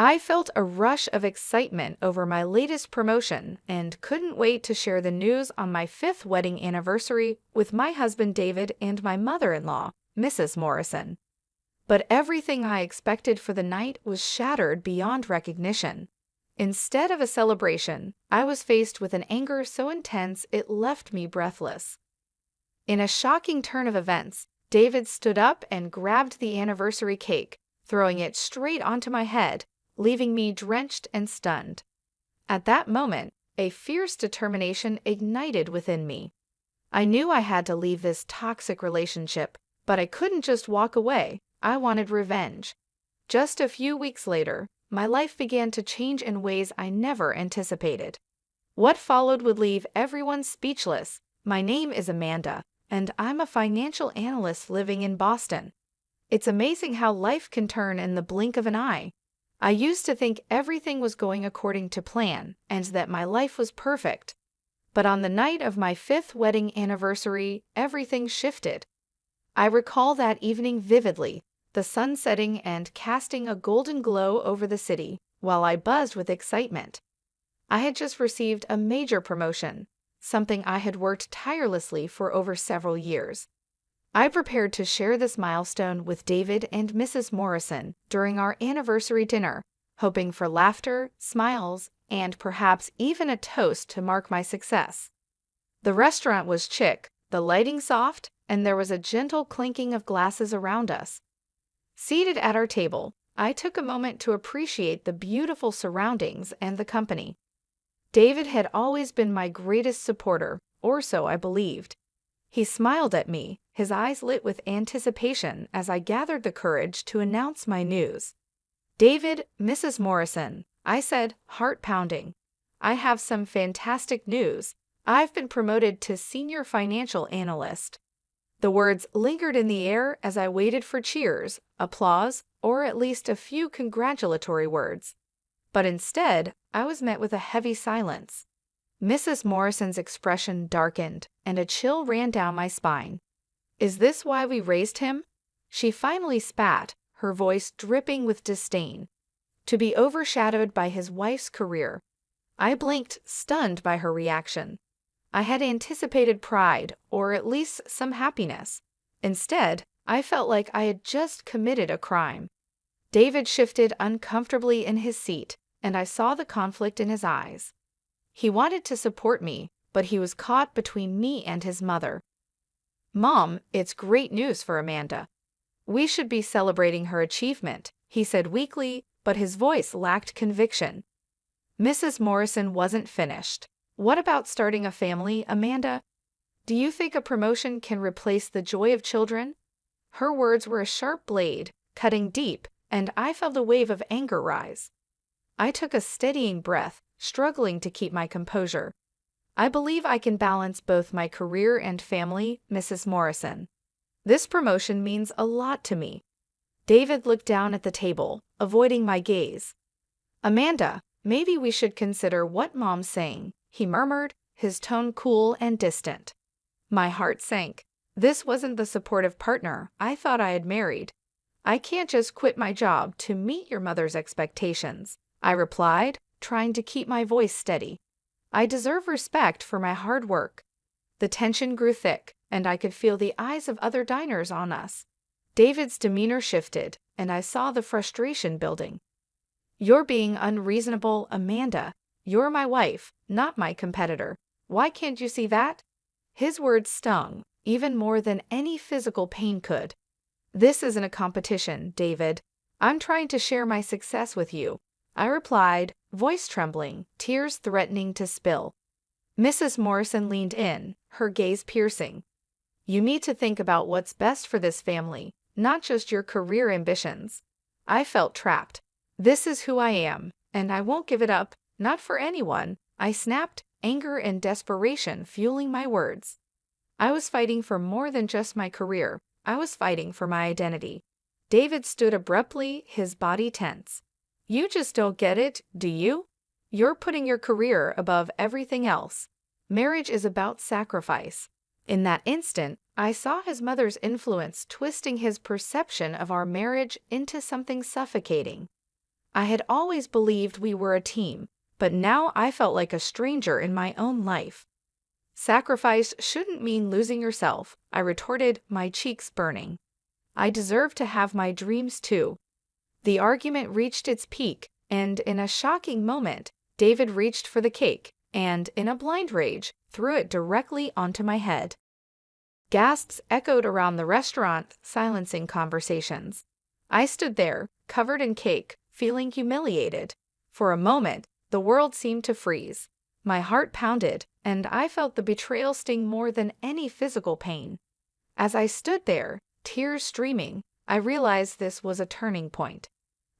I felt a rush of excitement over my latest promotion and couldn't wait to share the news on my fifth wedding anniversary with my husband David and my mother-in-law, Mrs. Morrison. But everything I expected for the night was shattered beyond recognition. Instead of a celebration, I was faced with an anger so intense it left me breathless. In a shocking turn of events, David stood up and grabbed the anniversary cake, throwing it straight onto my head, leaving me drenched and stunned. At that moment, a fierce determination ignited within me. I knew I had to leave this toxic relationship, but I couldn't just walk away. I wanted revenge. Just a few weeks later, my life began to change in ways I never anticipated. What followed would leave everyone speechless. My name is Amanda, and I'm a financial analyst living in Boston. It's amazing how life can turn in the blink of an eye. I used to think everything was going according to plan and that my life was perfect. But on the night of my fifth wedding anniversary, everything shifted. I recall that evening vividly, the sun setting and casting a golden glow over the city, while I buzzed with excitement. I had just received a major promotion, something I had worked tirelessly for over several years. I prepared to share this milestone with David and Mrs. Morrison during our anniversary dinner, hoping for laughter, smiles, and perhaps even a toast to mark my success. The restaurant was chic, the lighting soft, and there was a gentle clinking of glasses around us. Seated at our table, I took a moment to appreciate the beautiful surroundings and the company. David had always been my greatest supporter, or so I believed. He smiled at me, his eyes lit with anticipation as I gathered the courage to announce my news. "David, Mrs. Morrison," I said, heart pounding. "I have some fantastic news. I've been promoted to senior financial analyst." The words lingered in the air as I waited for cheers, applause, or at least a few congratulatory words. But instead, I was met with a heavy silence. Mrs. Morrison's expression darkened, and a chill ran down my spine. "Is this why we raised him?" She finally spat, her voice dripping with disdain. "To be overshadowed by his wife's career." I blinked, stunned by her reaction. I had anticipated pride, or at least some happiness. Instead, I felt like I had just committed a crime. David shifted uncomfortably in his seat, and I saw the conflict in his eyes. He wanted to support me, but he was caught between me and his mother. "Mom, it's great news for Amanda. We should be celebrating her achievement," he said weakly, but his voice lacked conviction. Mrs. Morrison wasn't finished. "What about starting a family, Amanda? Do you think a promotion can replace the joy of children?" Her words were a sharp blade, cutting deep, and I felt a wave of anger rise. I took a steadying breath, struggling to keep my composure. "I believe I can balance both my career and family, Mrs. Morrison. This promotion means a lot to me." David looked down at the table, avoiding my gaze. "Amanda, maybe we should consider what Mom's saying," he murmured, his tone cool and distant. My heart sank. This wasn't the supportive partner I thought I had married. "I can't just quit my job to meet your mother's expectations," I replied, trying to keep my voice steady. "I deserve respect for my hard work." The tension grew thick, and I could feel the eyes of other diners on us. David's demeanor shifted, and I saw the frustration building. "You're being unreasonable, Amanda. You're my wife, not my competitor. Why can't you see that?" His words stung, even more than any physical pain could. "This isn't a competition, David. I'm trying to share my success with you," I replied, voice trembling, tears threatening to spill. Mrs. Morrison leaned in, her gaze piercing. "You need to think about what's best for this family, not just your career ambitions." I felt trapped. "This is who I am, and I won't give it up, not for anyone," I snapped, anger and desperation fueling my words. I was fighting for more than just my career. I was fighting for my identity. David stood abruptly, his body tense. "You just don't get it, do you? You're putting your career above everything else. Marriage is about sacrifice." In that instant, I saw his mother's influence twisting his perception of our marriage into something suffocating. I had always believed we were a team, but now I felt like a stranger in my own life. Sacrifice shouldn't mean losing yourself, I retorted, my cheeks burning. I deserve to have my dreams too. The argument reached its peak, and in a shocking moment, David reached for the cake and, in a blind rage, threw it directly onto my head. Gasps echoed around the restaurant, silencing conversations. I stood there, covered in cake, feeling humiliated. For a moment, the world seemed to freeze. My heart pounded, and I felt the betrayal sting more than any physical pain. As I stood there, tears streaming, I realized this was a turning point.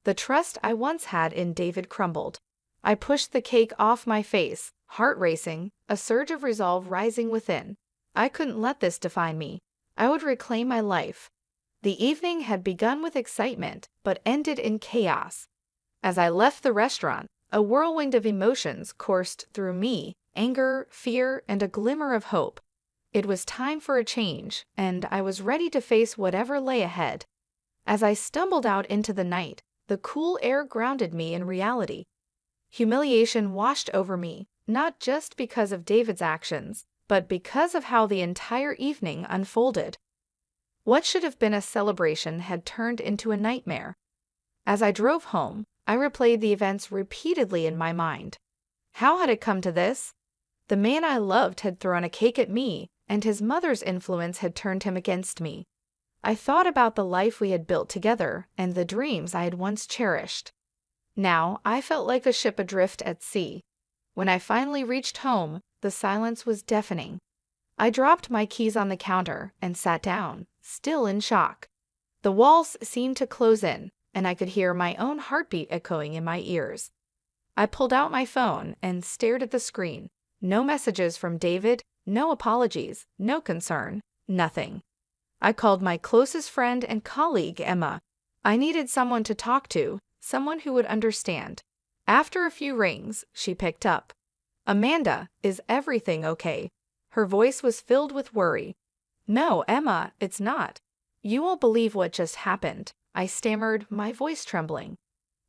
The trust I once had in David crumbled. I pushed the cake off my face, heart racing, a surge of resolve rising within. I couldn't let this define me. I would reclaim my life. The evening had begun with excitement, but ended in chaos. As I left the restaurant, a whirlwind of emotions coursed through me, anger, fear, and a glimmer of hope. It was time for a change, and I was ready to face whatever lay ahead. As I stumbled out into the night, the cool air grounded me in reality. Humiliation washed over me, not just because of David's actions, but because of how the entire evening unfolded. What should have been a celebration had turned into a nightmare. As I drove home, I replayed the events repeatedly in my mind. How had it come to this? The man I loved had thrown a cake at me, and his mother's influence had turned him against me. I thought about the life we had built together and the dreams I had once cherished. Now I felt like a ship adrift at sea. When I finally reached home, the silence was deafening. I dropped my keys on the counter and sat down, still in shock. The walls seemed to close in, and I could hear my own heartbeat echoing in my ears. I pulled out my phone and stared at the screen. No messages from David, no apologies, no concern, nothing. I called my closest friend and colleague, Emma. I needed someone to talk to, someone who would understand. After a few rings, she picked up. "Amanda, is everything okay?" Her voice was filled with worry. "No, Emma, it's not. You won't believe what just happened," I stammered, my voice trembling.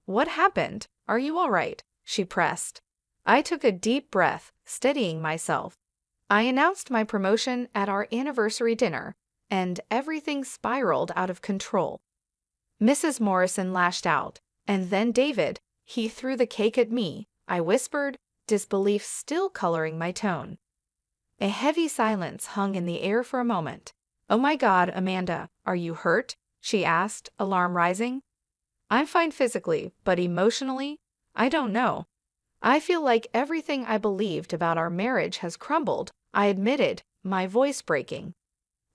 "What happened? Are you all right?" she pressed. I took a deep breath, steadying myself. I announced my promotion at our anniversary dinner, and everything spiraled out of control. Mrs. Morrison lashed out, and then David, he threw the cake at me, I whispered, disbelief still coloring my tone. A heavy silence hung in the air for a moment. "Oh my God, Amanda, are you hurt?" she asked, alarm rising. "I'm fine physically, but emotionally, I don't know. I feel like everything I believed about our marriage has crumbled," I admitted, my voice breaking.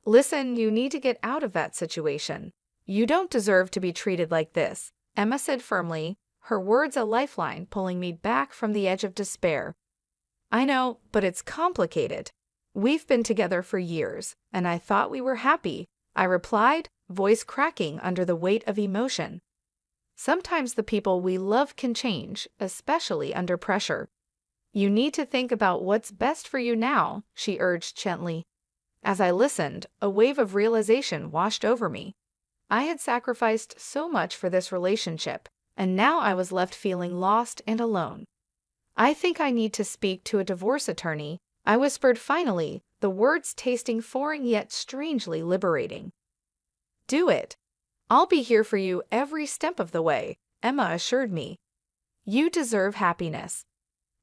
"Listen, you need to get out of that situation. You don't deserve to be treated like this," Emma said firmly, her words a lifeline pulling me back from the edge of despair. "I know, but it's complicated. We've been together for years, and I thought we were happy," I replied, voice cracking under the weight of emotion. "Sometimes the people we love can change, especially under pressure. You need to think about what's best for you now," she urged gently. As I listened, a wave of realization washed over me. I had sacrificed so much for this relationship, and now I was left feeling lost and alone. "I think I need to speak to a divorce attorney," I whispered finally, the words tasting foreign yet strangely liberating. "Do it. I'll be here for you every step of the way," Emma assured me. "You deserve happiness."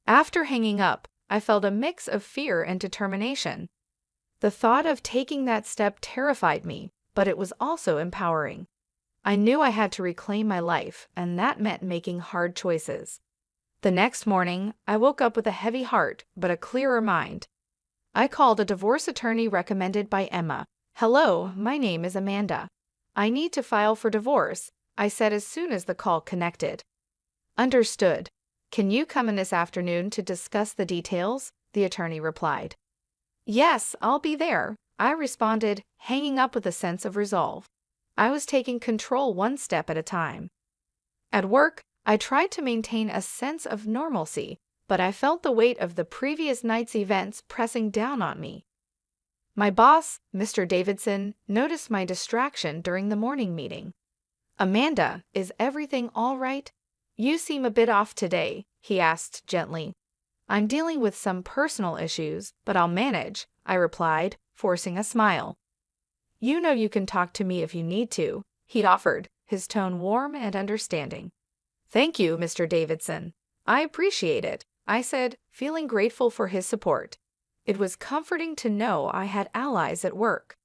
After hanging up, I felt a mix of fear and determination. The thought of taking that step terrified me, but it was also empowering. I knew I had to reclaim my life, and that meant making hard choices. The next morning, I woke up with a heavy heart, but a clearer mind. I called a divorce attorney recommended by Emma. "Hello, my name is Amanda. I need to file for divorce," I said as soon as the call connected. "Understood. Can you come in this afternoon to discuss the details?" the attorney replied. "Yes, I'll be there," I responded, hanging up with a sense of resolve. I was taking control one step at a time. At work, I tried to maintain a sense of normalcy, but I felt the weight of the previous night's events pressing down on me. My boss, Mr. Davidson, noticed my distraction during the morning meeting. "Amanda, is everything all right?" "You seem a bit off today," he asked gently. "I'm dealing with some personal issues, but I'll manage," I replied, forcing a smile. "You know you can talk to me if you need to," he offered, his tone warm and understanding. "Thank you, Mr. Davidson. I appreciate it," I said, feeling grateful for his support. It was comforting to know I had allies at work.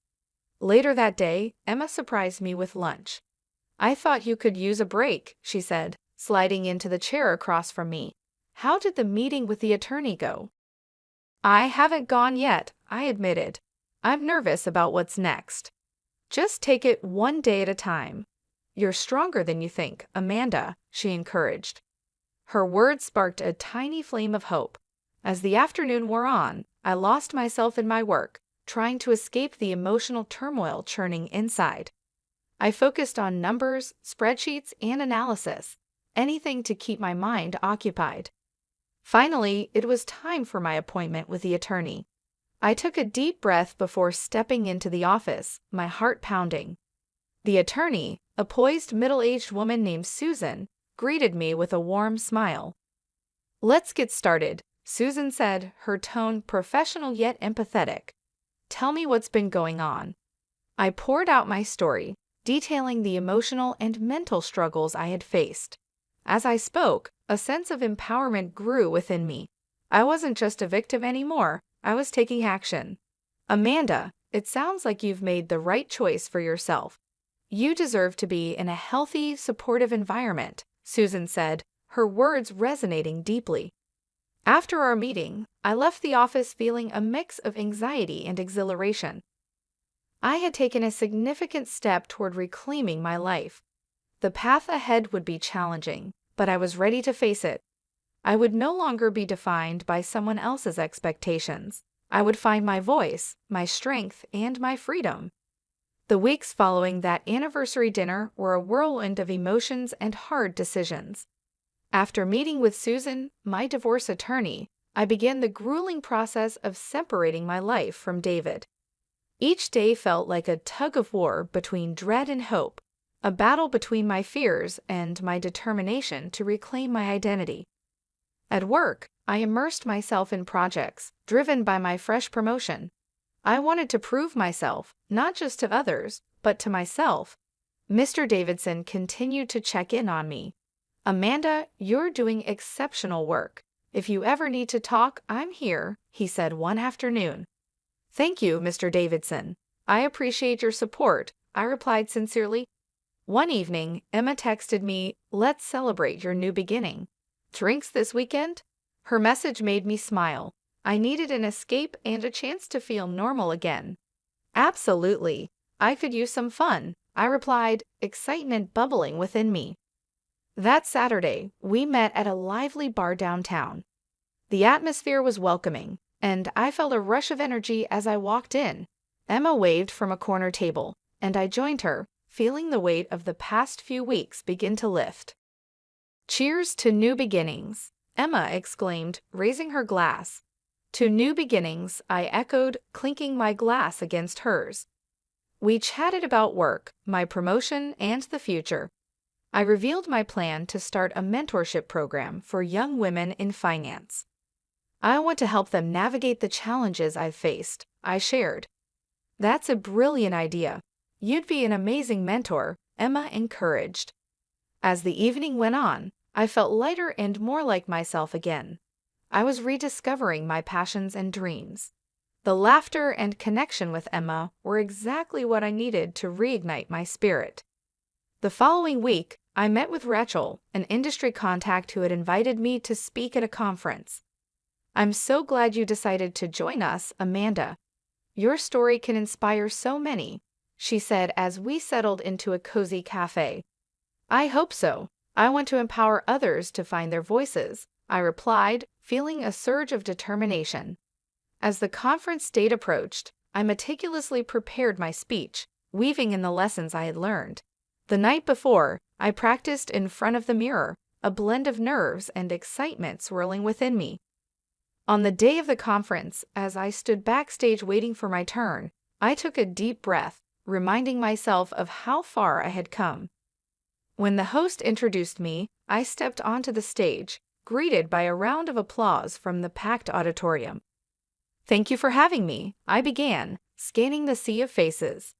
Later that day, Emma surprised me with lunch. "I thought you could use a break," she said, sliding into the chair across from me. "How did the meeting with the attorney go?" "I haven't gone yet," I admitted. "I'm nervous about what's next." "Just take it one day at a time. You're stronger than you think, Amanda," she encouraged. Her words sparked a tiny flame of hope. As the afternoon wore on, I lost myself in my work, trying to escape the emotional turmoil churning inside. I focused on numbers, spreadsheets, and analysis, anything to keep my mind occupied. Finally, it was time for my appointment with the attorney. I took a deep breath before stepping into the office, my heart pounding. The attorney, a poised middle-aged woman named Susan, greeted me with a warm smile. "Let's get started," Susan said, her tone professional yet empathetic. "Tell me what's been going on." I poured out my story, detailing the emotional and mental struggles I had faced. As I spoke, a sense of empowerment grew within me. I wasn't just a victim anymore, I was taking action. "Amanda, it sounds like you've made the right choice for yourself. You deserve to be in a healthy, supportive environment," Susan said, her words resonating deeply. After our meeting, I left the office feeling a mix of anxiety and exhilaration. I had taken a significant step toward reclaiming my life. The path ahead would be challenging, but I was ready to face it. I would no longer be defined by someone else's expectations. I would find my voice, my strength, and my freedom. The weeks following that anniversary dinner were a whirlwind of emotions and hard decisions. After meeting with Susan, my divorce attorney, I began the grueling process of separating my life from David. Each day felt like a tug of war between dread and hope, a battle between my fears and my determination to reclaim my identity. At work, I immersed myself in projects driven by my fresh promotion. I wanted to prove myself, not just to others, but to myself. Mr. Davidson continued to check in on me. "Amanda, you're doing exceptional work. If you ever need to talk, I'm here," he said one afternoon. "Thank you, Mr. Davidson. I appreciate your support," I replied sincerely. One evening, Emma texted me, "Let's celebrate your new beginning. Drinks this weekend?" Her message made me smile. I needed an escape and a chance to feel normal again. "Absolutely. I could use some fun," I replied, excitement bubbling within me. That Saturday, we met at a lively bar downtown. The atmosphere was welcoming, and I felt a rush of energy as I walked in. Emma waved from a corner table, and I joined her, feeling the weight of the past few weeks begin to lift. "Cheers to new beginnings," Emma exclaimed, raising her glass. "To new beginnings," I echoed, clinking my glass against hers. We chatted about work, my promotion, and the future. I revealed my plan to start a mentorship program for young women in finance. "I want to help them navigate the challenges I've faced," I shared. "That's a brilliant idea. You'd be an amazing mentor," Emma encouraged. As the evening went on, I felt lighter and more like myself again. I was rediscovering my passions and dreams. The laughter and connection with Emma were exactly what I needed to reignite my spirit. The following week, I met with Rachel, an industry contact who had invited me to speak at a conference. "I'm so glad you decided to join us, Amanda. Your story can inspire so many," she said as we settled into a cozy cafe. "I hope so. I want to empower others to find their voices," I replied, feeling a surge of determination. As the conference date approached, I meticulously prepared my speech, weaving in the lessons I had learned. The night before, I practiced in front of the mirror, a blend of nerves and excitement swirling within me. On the day of the conference, as I stood backstage waiting for my turn, I took a deep breath, reminding myself of how far I had come. When the host introduced me, I stepped onto the stage, greeted by a round of applause from the packed auditorium. "Thank you for having me," I began, scanning the sea of faces.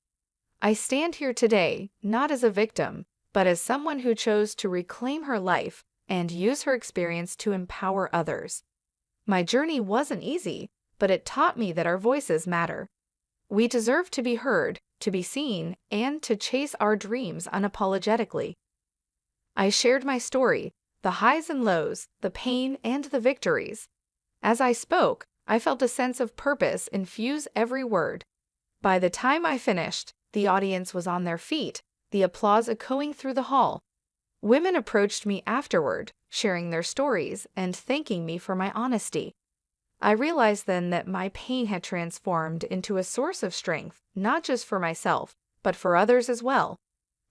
"I stand here today not as a victim, but as someone who chose to reclaim her life and use her experience to empower others. My journey wasn't easy, but it taught me that our voices matter. We deserve to be heard, to be seen, and to chase our dreams unapologetically." I shared my story, the highs and lows, the pain and the victories. As I spoke, I felt a sense of purpose infuse every word. By the time I finished, the audience was on their feet, the applause echoing through the hall. Women approached me afterward, sharing their stories and thanking me for my honesty. I realized then that my pain had transformed into a source of strength, not just for myself, but for others as well.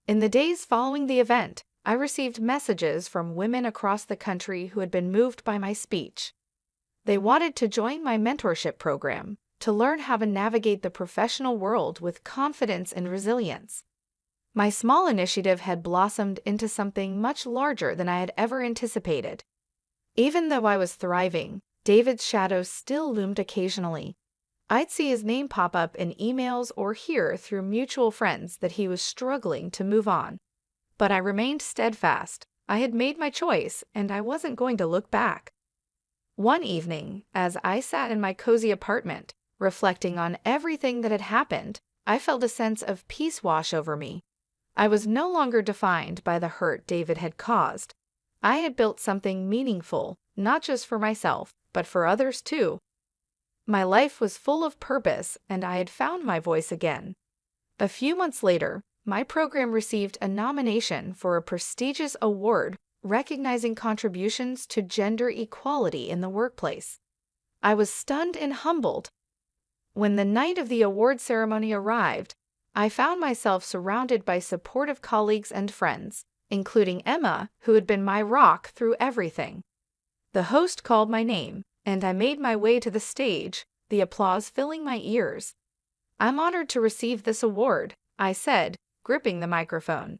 In the days following the event, I received messages from women across the country who had been moved by my speech. They wanted to join my mentorship program, to learn how to navigate the professional world with confidence and resilience. My small initiative had blossomed into something much larger than I had ever anticipated. Even though I was thriving, David's shadow still loomed occasionally. I'd see his name pop up in emails or hear through mutual friends that he was struggling to move on. But I remained steadfast. I had made my choice, and I wasn't going to look back. One evening, as I sat in my cozy apartment, reflecting on everything that had happened, I felt a sense of peace wash over me. I was no longer defined by the hurt David had caused. I had built something meaningful, not just for myself, but for others too. My life was full of purpose, and I had found my voice again. A few months later, my program received a nomination for a prestigious award recognizing contributions to gender equality in the workplace. I was stunned and humbled. When the night of the award ceremony arrived, I found myself surrounded by supportive colleagues and friends, including Emma, who had been my rock through everything. The host called my name, and I made my way to the stage, the applause filling my ears. "I'm honored to receive this award," I said, gripping the microphone.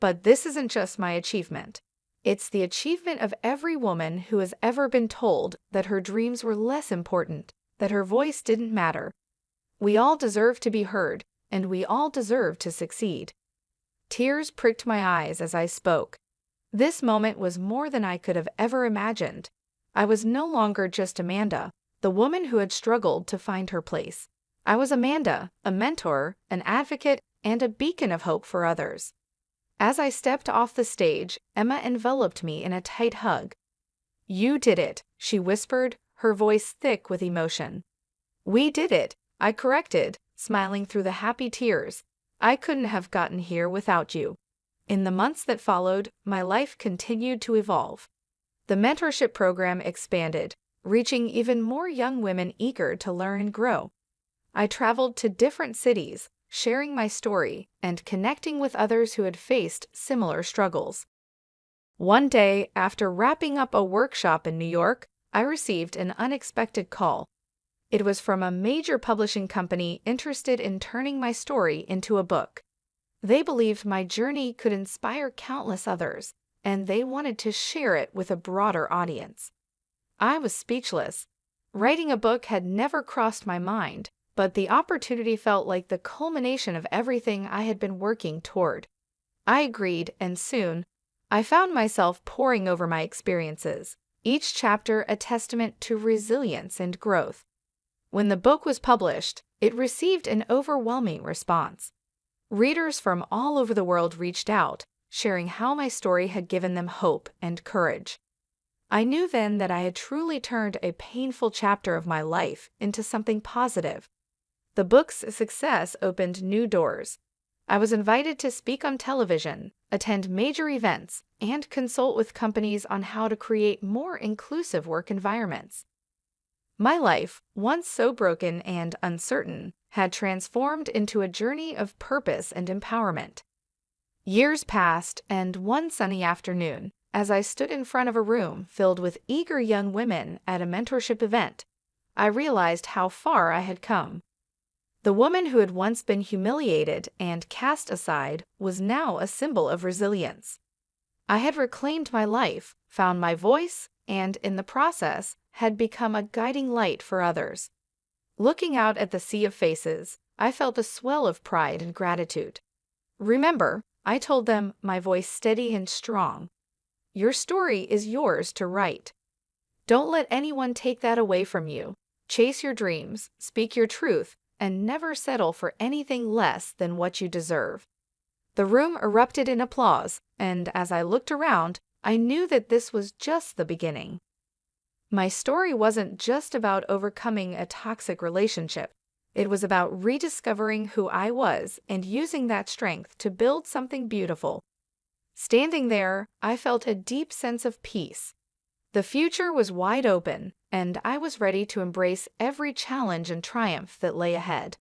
"But this isn't just my achievement. It's the achievement of every woman who has ever been told that her dreams were less important, that her voice didn't matter. We all deserve to be heard, and we all deserve to succeed." Tears pricked my eyes as I spoke. This moment was more than I could have ever imagined. I was no longer just Amanda, the woman who had struggled to find her place. I was Amanda, a mentor, an advocate, and a beacon of hope for others. As I stepped off the stage, Emma enveloped me in a tight hug. "You did it," she whispered, her voice thick with emotion. "We did it," I corrected, smiling through the happy tears. "I couldn't have gotten here without you." In the months that followed, my life continued to evolve. The mentorship program expanded, reaching even more young women eager to learn and grow. I traveled to different cities, sharing my story and connecting with others who had faced similar struggles. One day, after wrapping up a workshop in New York, I received an unexpected call. It was from a major publishing company interested in turning my story into a book. They believed my journey could inspire countless others, and they wanted to share it with a broader audience. I was speechless. Writing a book had never crossed my mind, but the opportunity felt like the culmination of everything I had been working toward. I agreed, and soon, I found myself poring over my experiences, each chapter a testament to resilience and growth. When the book was published, it received an overwhelming response. Readers from all over the world reached out, sharing how my story had given them hope and courage. I knew then that I had truly turned a painful chapter of my life into something positive. The book's success opened new doors. I was invited to speak on television, attend major events, and consult with companies on how to create more inclusive work environments. My life, once so broken and uncertain, had transformed into a journey of purpose and empowerment. Years passed, and one sunny afternoon, as I stood in front of a room filled with eager young women at a mentorship event, I realized how far I had come. The woman who had once been humiliated and cast aside was now a symbol of resilience. I had reclaimed my life, found my voice, and in the process, had become a guiding light for others. Looking out at the sea of faces, I felt a swell of pride and gratitude. Remember, I told them, my voice steady and strong. Your story is yours to write. Don't let anyone take that away from you. Chase your dreams, speak your truth, and never settle for anything less than what you deserve. The room erupted in applause, and as I looked around, I knew that this was just the beginning. My story wasn't just about overcoming a toxic relationship. It was about rediscovering who I was and using that strength to build something beautiful. Standing there, I felt a deep sense of peace. The future was wide open, and I was ready to embrace every challenge and triumph that lay ahead.